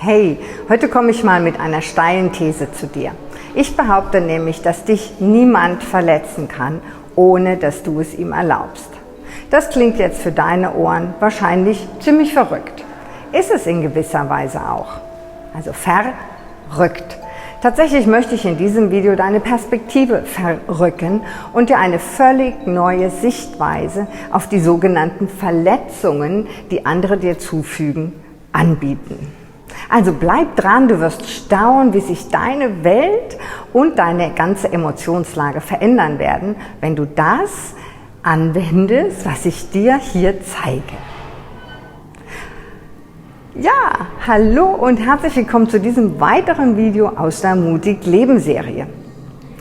Hey, heute komme ich mal mit einer steilen These zu dir. Ich behaupte nämlich, dass dich niemand verletzen kann, ohne dass du es ihm erlaubst. Das klingt jetzt für deine Ohren wahrscheinlich ziemlich verrückt. Ist es in gewisser Weise auch. Also verrückt. Tatsächlich möchte ich in diesem Video deine Perspektive verrücken und dir eine völlig neue Sichtweise auf die sogenannten Verletzungen, die andere dir zufügen, anbieten. Also bleib dran, du wirst staunen, wie sich deine Welt und deine ganze Emotionslage verändern werden, wenn du das anwendest, was ich dir hier zeige. Ja, hallo und herzlich willkommen zu diesem weiteren Video aus der Mutig Leben Serie.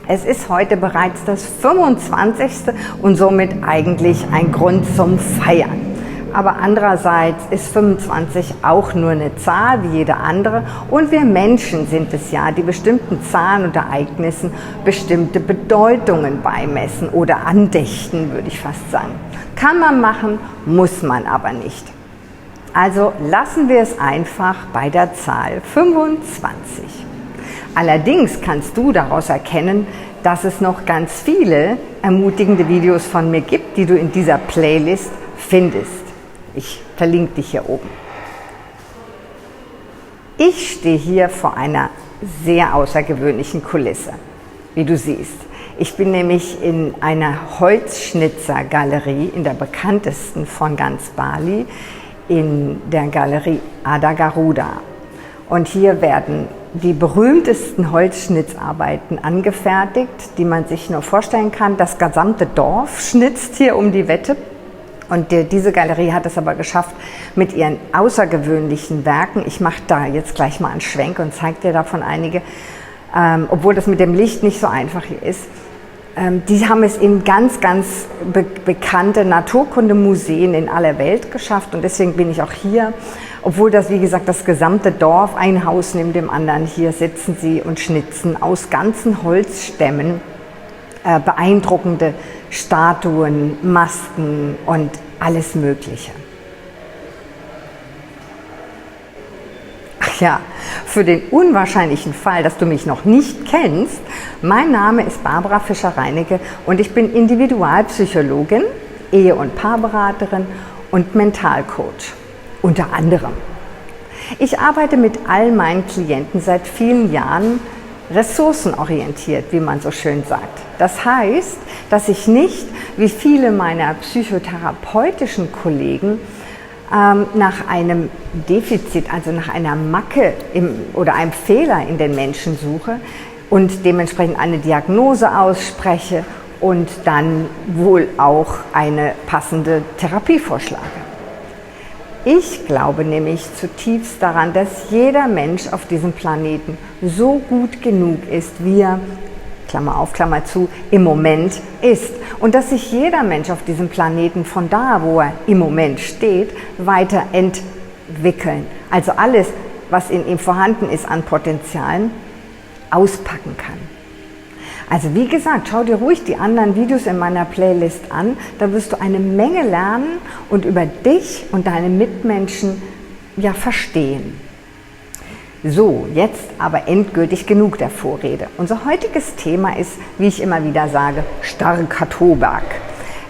Es ist heute bereits das 25. und somit eigentlich ein Grund zum Feiern. Aber andererseits ist 25 auch nur eine Zahl wie jede andere und wir Menschen sind es ja, die bestimmten Zahlen und Ereignissen bestimmte Bedeutungen beimessen oder andächten, würde ich fast sagen. Kann man machen, muss man aber nicht. Also lassen wir es einfach bei der Zahl 25. Allerdings kannst du daraus erkennen, dass es noch ganz viele ermutigende Videos von mir gibt, die du in dieser Playlist findest. Ich verlinke dich hier oben. Ich stehe hier vor einer sehr außergewöhnlichen Kulisse, wie du siehst. Ich bin nämlich in einer Holzschnitzergalerie, in der bekanntesten von ganz Bali, in der Galerie Ada Garuda. Und hier werden die berühmtesten Holzschnitzarbeiten angefertigt, die man sich nur vorstellen kann. Das gesamte Dorf schnitzt hier um die Wette. Und diese Galerie hat es aber geschafft mit ihren außergewöhnlichen Werken. Ich mache da jetzt gleich mal einen Schwenk und zeige dir davon einige, obwohl das mit dem Licht nicht so einfach hier ist. Die haben es in ganz bekannte Naturkundemuseen in aller Welt geschafft und deswegen bin ich auch hier. Obwohl das, wie gesagt, das gesamte Dorf, ein Haus neben dem anderen, hier sitzen sie und schnitzen aus ganzen Holzstämmen beeindruckende Statuen, Masken und alles Mögliche. Ach ja, für den unwahrscheinlichen Fall, dass du mich noch nicht kennst, mein Name ist Barbara Fischer-Reinecke und ich bin Individualpsychologin, Ehe- und Paarberaterin und Mentalcoach, unter anderem. Ich arbeite mit all meinen Klienten seit vielen Jahren ressourcenorientiert, wie man so schön sagt. Das heißt, dass ich nicht, wie viele meiner psychotherapeutischen Kollegen, nach einem Defizit, also nach einer Macke oder einem Fehler in den Menschen suche und dementsprechend eine Diagnose ausspreche und dann wohl auch eine passende Therapie vorschlage. Ich glaube nämlich zutiefst daran, dass jeder Mensch auf diesem Planeten so gut genug ist, wie er, Klammer auf, Klammer zu, im Moment ist. Und dass sich jeder Mensch auf diesem Planeten von da, wo er im Moment steht, weiterentwickeln. Also alles, was in ihm vorhanden ist an Potenzialen, auspacken kann. Also wie gesagt, schau dir ruhig die anderen Videos in meiner Playlist an, da wirst du eine Menge lernen und über dich und deine Mitmenschen ja verstehen. So, jetzt aber endgültig genug der Vorrede. Unser heutiges Thema ist, wie ich immer wieder sage, starker Tobak.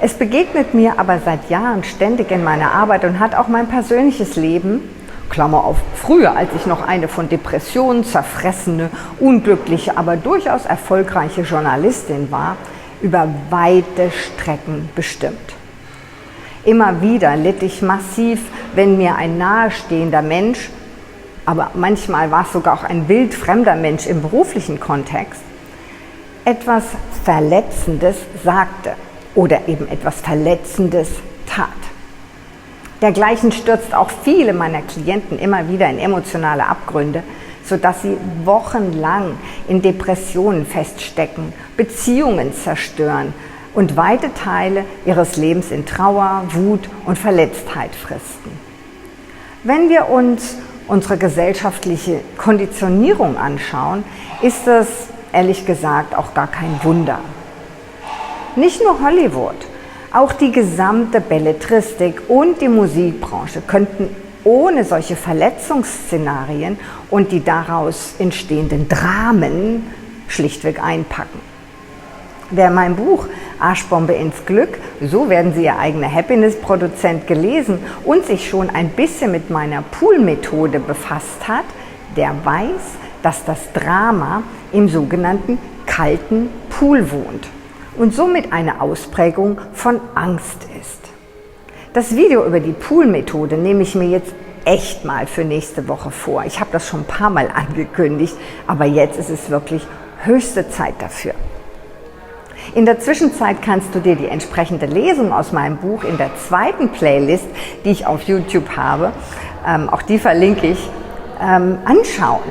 Es begegnet mir aber seit Jahren ständig in meiner Arbeit und hat auch mein persönliches Leben, Klammer auf, früher, als ich noch eine von Depressionen zerfressene, unglückliche, aber durchaus erfolgreiche Journalistin war, über weite Strecken bestimmt. Immer wieder litt ich massiv, wenn mir ein nahestehender Mensch, aber manchmal war es sogar auch ein wildfremder Mensch im beruflichen Kontext, etwas Verletzendes sagte oder eben etwas Verletzendes tat. Dergleichen stürzt auch viele meiner Klienten immer wieder in emotionale Abgründe, sodass sie wochenlang in Depressionen feststecken, Beziehungen zerstören und weite Teile ihres Lebens in Trauer, Wut und Verletztheit fristen. Wenn wir uns unsere gesellschaftliche Konditionierung anschauen, ist das ehrlich gesagt auch gar kein Wunder. Nicht nur Hollywood, auch die gesamte Belletristik und die Musikbranche könnten ohne solche Verletzungsszenarien und die daraus entstehenden Dramen schlichtweg einpacken. Wer mein Buch Arschbombe ins Glück, so werden Sie Ihr eigener Happiness-Produzent gelesen und sich schon ein bisschen mit meiner Pool-Methode befasst hat, der weiß, dass das Drama im sogenannten kalten Pool wohnt und somit eine Ausprägung von Angst ist. Das Video über die Pool-Methode nehme ich mir jetzt echt mal für nächste Woche vor. Ich habe das schon ein paar Mal angekündigt, aber jetzt ist es wirklich höchste Zeit dafür. In der Zwischenzeit kannst du dir die entsprechende Lesung aus meinem Buch in der zweiten Playlist, die ich auf YouTube habe, auch die verlinke ich, anschauen.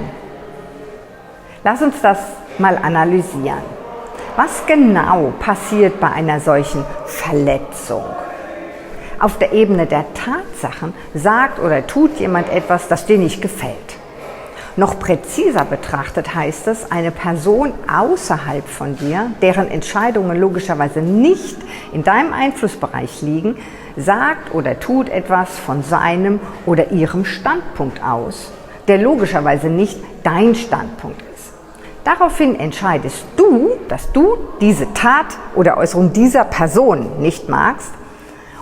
Lass uns das mal analysieren. Was genau passiert bei einer solchen Verletzung? Auf der Ebene der Tatsachen sagt oder tut jemand etwas, das dir nicht gefällt. Noch präziser betrachtet heißt es, eine Person außerhalb von dir, deren Entscheidungen logischerweise nicht in deinem Einflussbereich liegen, sagt oder tut etwas von seinem oder ihrem Standpunkt aus, der logischerweise nicht dein Standpunkt ist. Daraufhin entscheidest du, dass du diese Tat oder Äußerung dieser Person nicht magst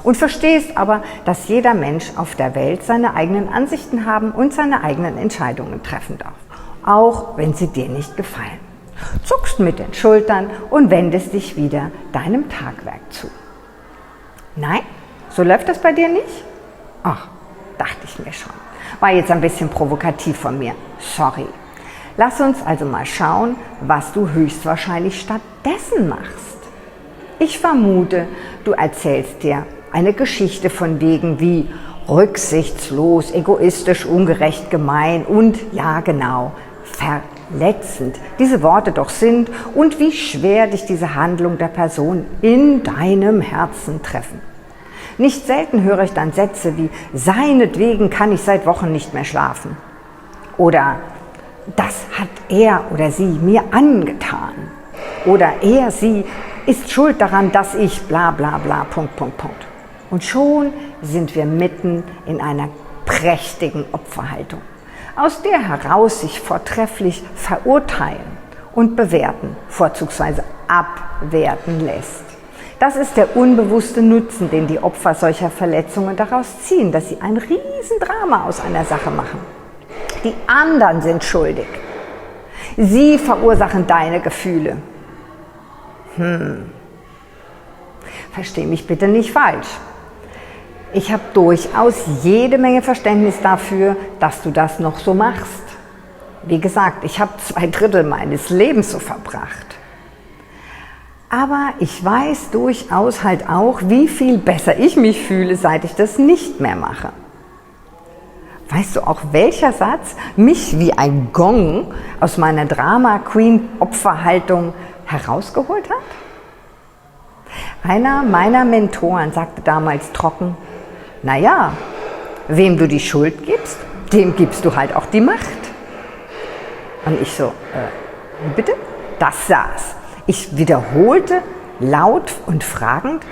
und verstehst aber, dass jeder Mensch auf der Welt seine eigenen Ansichten haben und seine eigenen Entscheidungen treffen darf, auch wenn sie dir nicht gefallen. Zuckst mit den Schultern und wendest dich wieder deinem Tagwerk zu. Nein, so läuft das bei dir nicht? Ach, dachte ich mir schon. War jetzt ein bisschen provokativ von mir. Sorry. Lass uns also mal schauen, was du höchstwahrscheinlich stattdessen machst. Ich vermute, du erzählst dir eine Geschichte von wegen wie rücksichtslos, egoistisch, ungerecht, gemein und, ja genau, verletzend diese Worte doch sind und wie schwer dich diese Handlung der Person in deinem Herzen treffen. Nicht selten höre ich dann Sätze wie seinetwegen kann ich seit Wochen nicht mehr schlafen oder das hat er oder sie mir angetan oder er, sie ist schuld daran, dass ich bla bla bla, Punkt, Punkt, Punkt. Und schon sind wir mitten in einer prächtigen Opferhaltung, aus der heraus sich vortrefflich verurteilen und bewerten, vorzugsweise abwerten lässt. Das ist der unbewusste Nutzen, den die Opfer solcher Verletzungen daraus ziehen, dass sie ein Riesendrama aus einer Sache machen. Die anderen sind schuldig. Sie verursachen deine Gefühle. Versteh mich bitte nicht falsch. Ich habe durchaus jede Menge Verständnis dafür, dass du das noch so machst. Wie gesagt, ich habe 2/3 meines Lebens so verbracht. Aber ich weiß durchaus halt auch, wie viel besser ich mich fühle, seit ich das nicht mehr mache. Weißt du auch, welcher Satz mich wie ein Gong aus meiner Drama-Queen-Opferhaltung herausgeholt hat? Einer meiner Mentoren sagte damals trocken, naja, wem du die Schuld gibst, dem gibst du halt auch die Macht. Und ich so, bitte? Das saß. Ich wiederholte laut und fragend,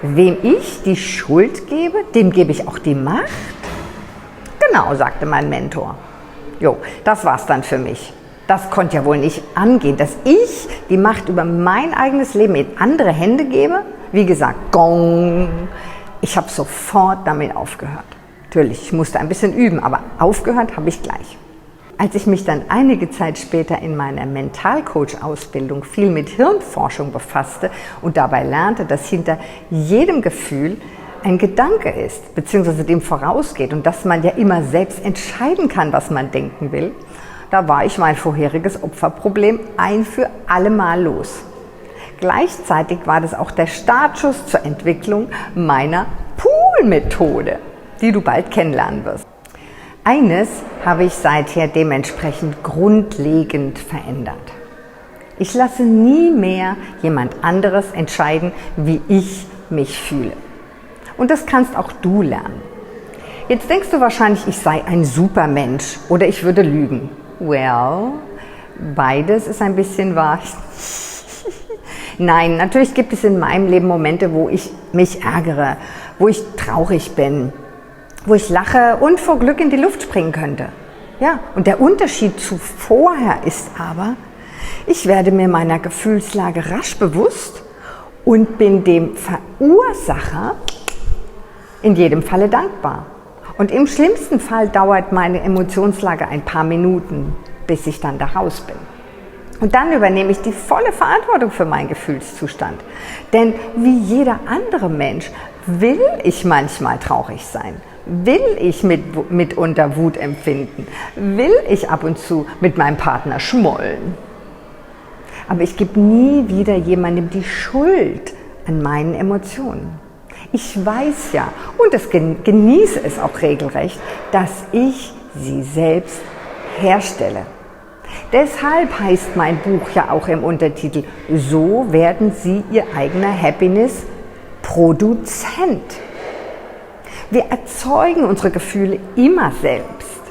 wem ich die Schuld gebe, dem gebe ich auch die Macht? Genau, sagte mein Mentor. Jo, das war's dann für mich. Das konnte ja wohl nicht angehen, dass ich die Macht über mein eigenes Leben in andere Hände gebe. Wie gesagt, Gong. Ich habe sofort damit aufgehört. Natürlich, ich musste ein bisschen üben, aber aufgehört habe ich gleich. Als ich mich dann einige Zeit später in meiner Mentalcoach-Ausbildung viel mit Hirnforschung befasste und dabei lernte, dass hinter jedem Gefühl ein Gedanke ist, beziehungsweise dem vorausgeht und dass man ja immer selbst entscheiden kann, was man denken will, da war ich mein vorheriges Opferproblem ein für alle Mal los. Gleichzeitig war das auch der Startschuss zur Entwicklung meiner Pool-Methode, die du bald kennenlernen wirst. Eines habe ich seither dementsprechend grundlegend verändert. Ich lasse nie mehr jemand anderes entscheiden, wie ich mich fühle. Und das kannst auch du lernen. Jetzt denkst du wahrscheinlich, ich sei ein Supermensch oder ich würde lügen. Well, beides ist ein bisschen wahr. Nein, natürlich gibt es in meinem Leben Momente, wo ich mich ärgere, wo ich traurig bin, wo ich lache und vor Glück in die Luft springen könnte. Ja, und der Unterschied zu vorher ist aber, ich werde mir meiner Gefühlslage rasch bewusst und bin dem Verursacher in jedem Falle dankbar. Und im schlimmsten Fall dauert meine Emotionslage ein paar Minuten, bis ich dann da raus bin. Und dann übernehme ich die volle Verantwortung für meinen Gefühlszustand. Denn wie jeder andere Mensch will ich manchmal traurig sein, will ich mitunter Wut empfinden, will ich ab und zu mit meinem Partner schmollen. Aber ich gebe nie wieder jemandem die Schuld an meinen Emotionen. Ich weiß ja, und genieße es auch regelrecht, dass ich sie selbst herstelle. Deshalb heißt mein Buch ja auch im Untertitel, so werden Sie Ihr eigener Happiness-Produzent. Wir erzeugen unsere Gefühle immer selbst.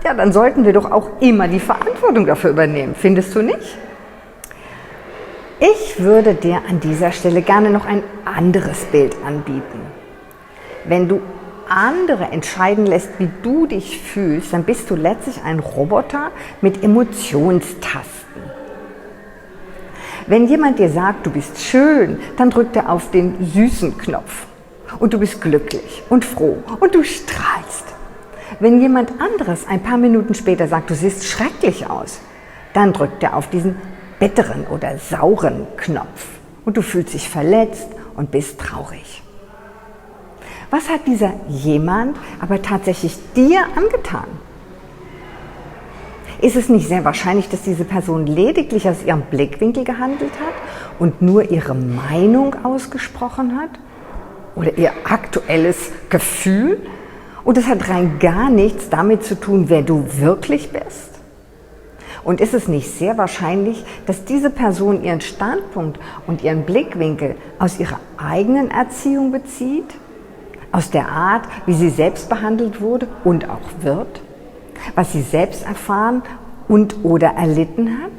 Ja, dann sollten wir doch auch immer die Verantwortung dafür übernehmen, findest du nicht? Ich würde dir an dieser Stelle gerne noch ein anderes Bild anbieten. Wenn du andere entscheiden lässt, wie du dich fühlst, dann bist du letztlich ein Roboter mit Emotionstasten. Wenn jemand dir sagt, du bist schön, dann drückt er auf den süßen Knopf und du bist glücklich und froh und du strahlst. Wenn jemand anderes ein paar Minuten später sagt, du siehst schrecklich aus, dann drückt er auf diesen bitteren oder sauren Knopf und du fühlst dich verletzt und bist traurig. Was hat dieser jemand aber tatsächlich dir angetan? Ist es nicht sehr wahrscheinlich, dass diese Person lediglich aus ihrem Blickwinkel gehandelt hat und nur ihre Meinung ausgesprochen hat? Oder ihr aktuelles Gefühl? Und es hat rein gar nichts damit zu tun, wer du wirklich bist? Und ist es nicht sehr wahrscheinlich, dass diese Person ihren Standpunkt und ihren Blickwinkel aus ihrer eigenen Erziehung bezieht? Aus der Art, wie sie selbst behandelt wurde und auch wird? Was sie selbst erfahren und oder erlitten hat?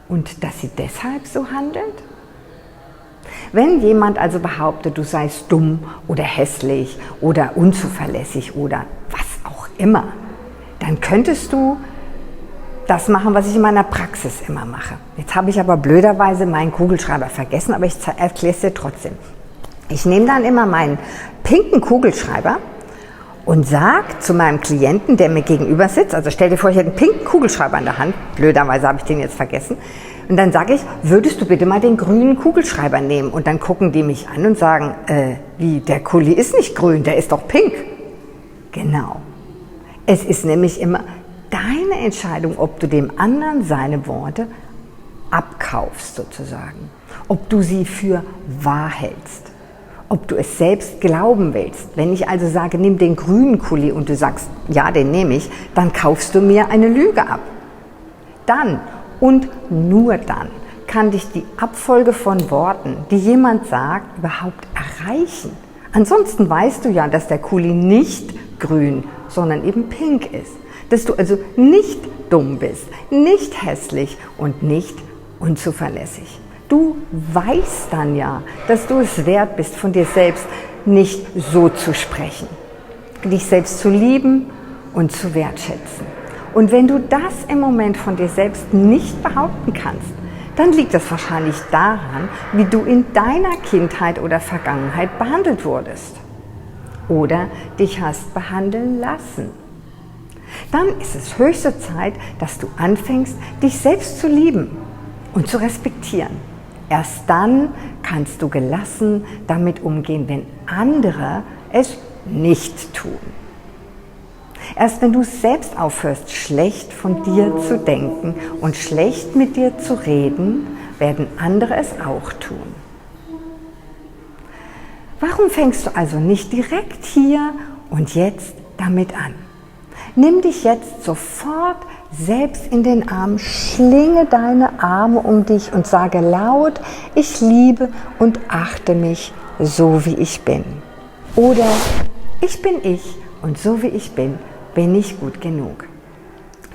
Und dass sie deshalb so handelt? Wenn jemand also behauptet, du seist dumm oder hässlich oder unzuverlässig oder was auch immer, dann könntest du das machen, was ich in meiner Praxis immer mache. Jetzt habe ich aber blöderweise meinen Kugelschreiber vergessen, aber ich erkläre es dir trotzdem. Ich nehme dann immer meinen pinken Kugelschreiber und sage zu meinem Klienten, der mir gegenüber sitzt, also stell dir vor, ich hätte einen pinken Kugelschreiber in der Hand, blöderweise habe ich den jetzt vergessen, und dann sage ich, würdest du bitte mal den grünen Kugelschreiber nehmen? Und dann gucken die mich an und sagen, wie, der Kuli ist nicht grün, der ist doch pink. Genau. Es ist nämlich immer deine Entscheidung, ob du dem anderen seine Worte abkaufst sozusagen, ob du sie für wahr hältst. Ob du es selbst glauben willst. Wenn ich also sage, nimm den grünen Kuli und du sagst, ja, den nehme ich, dann kaufst du mir eine Lüge ab. Dann und nur dann kann dich die Abfolge von Worten, die jemand sagt, überhaupt erreichen. Ansonsten weißt du ja, dass der Kuli nicht grün, sondern eben pink ist. Dass du also nicht dumm bist, nicht hässlich und nicht unzuverlässig. Du weißt dann ja, dass du es wert bist, von dir selbst nicht so zu sprechen, dich selbst zu lieben und zu wertschätzen. Und wenn du das im Moment von dir selbst nicht behaupten kannst, dann liegt das wahrscheinlich daran, wie du in deiner Kindheit oder Vergangenheit behandelt wurdest oder dich hast behandeln lassen. Dann ist es höchste Zeit, dass du anfängst, dich selbst zu lieben und zu respektieren. Erst dann kannst du gelassen damit umgehen, wenn andere es nicht tun. Erst wenn du selbst aufhörst, schlecht von dir zu denken und schlecht mit dir zu reden, werden andere es auch tun. Warum fängst du also nicht direkt hier und jetzt damit an? Nimm dich jetzt sofort selbst in den Arm, schlinge deine Arme um dich und sage laut, ich liebe und achte mich so wie ich bin. Oder ich bin ich und so wie ich bin ich gut genug.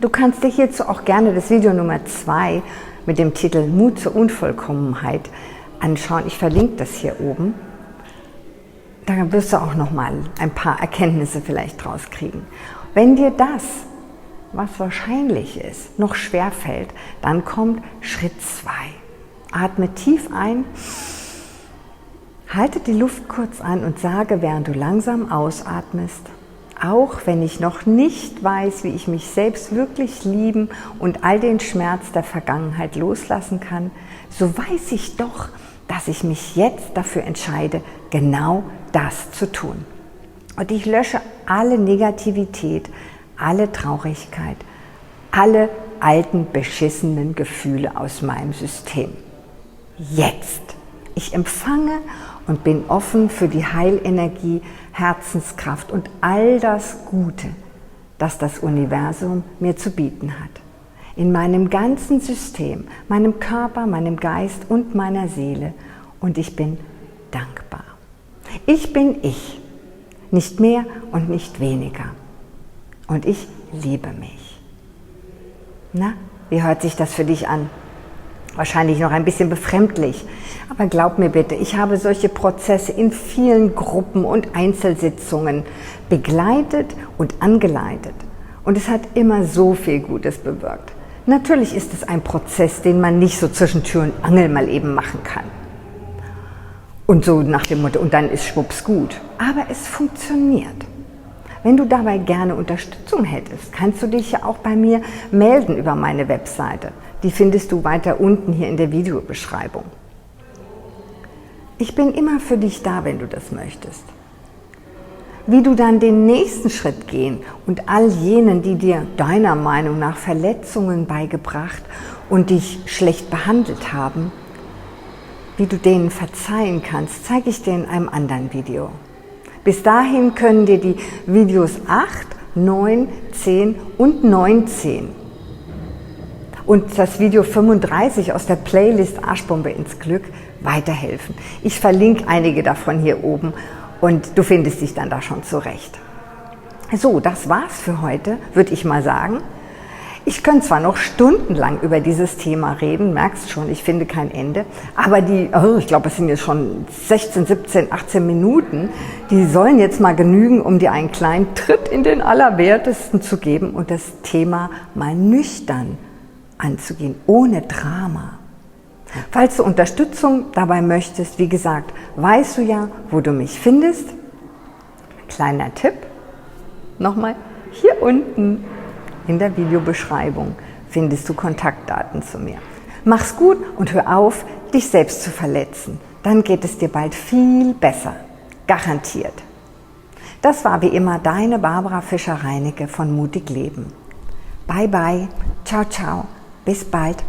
Du kannst dir hierzu auch gerne das Video Nummer 2 mit dem Titel Mut zur Unvollkommenheit anschauen. Ich verlinke das hier oben. Da wirst du auch noch mal ein paar Erkenntnisse vielleicht draus kriegen. Wenn dir das, was wahrscheinlich ist, noch schwerfällt, dann kommt Schritt 2. Atme tief ein, halte die Luft kurz an und sage, während du langsam ausatmest, auch wenn ich noch nicht weiß, wie ich mich selbst wirklich lieben und all den Schmerz der Vergangenheit loslassen kann, so weiß ich doch, dass ich mich jetzt dafür entscheide, genau das zu tun. Und ich lösche alle Negativität, alle Traurigkeit, alle alten beschissenen Gefühle aus meinem System. Jetzt. Ich empfange und bin offen für die Heilenergie, Herzenskraft und all das Gute, das das Universum mir zu bieten hat. In meinem ganzen System, meinem Körper, meinem Geist und meiner Seele. Und ich bin dankbar. Ich bin ich, nicht mehr und nicht weniger. Und ich liebe mich. Na, wie hört sich das für dich an? Wahrscheinlich noch ein bisschen befremdlich, aber glaub mir bitte, ich habe solche Prozesse in vielen Gruppen und Einzelsitzungen begleitet und angeleitet. Und es hat immer so viel Gutes bewirkt. Natürlich ist es ein Prozess, den man nicht so zwischen Tür und Angel mal eben machen kann. Und so nach dem Motto, und dann ist schwupps gut. Aber es funktioniert. Wenn du dabei gerne Unterstützung hättest, kannst du dich ja auch bei mir melden über meine Webseite. Die findest du weiter unten hier in der Videobeschreibung. Ich bin immer für dich da, wenn du das möchtest. Wie du dann den nächsten Schritt gehen und all jenen, die dir deiner Meinung nach Verletzungen beigebracht und dich schlecht behandelt haben, wie du denen verzeihen kannst, zeige ich dir in einem anderen Video. Bis dahin können dir die Videos 8, 9, 10 und 19 und das Video 35 aus der Playlist Arschbombe ins Glück weiterhelfen. Ich verlinke einige davon hier oben und du findest dich dann da schon zurecht. So, das war's für heute, würde ich mal sagen. Ich könnte zwar noch stundenlang über dieses Thema reden, merkst schon, ich finde kein Ende, aber ich glaube, es sind jetzt schon 16, 17, 18 Minuten, die sollen jetzt mal genügen, um dir einen kleinen Tritt in den Allerwertesten zu geben und das Thema mal nüchtern anzugehen, ohne Drama. Falls du Unterstützung dabei möchtest, wie gesagt, weißt du ja, wo du mich findest. Kleiner Tipp, nochmal, hier unten in der Videobeschreibung findest du Kontaktdaten zu mir. Mach's gut und hör auf, dich selbst zu verletzen. Dann geht es dir bald viel besser. Garantiert. Das war wie immer deine Barbara Fischer-Reinecke von Mutig Leben. Bye bye, ciao ciao, bis bald.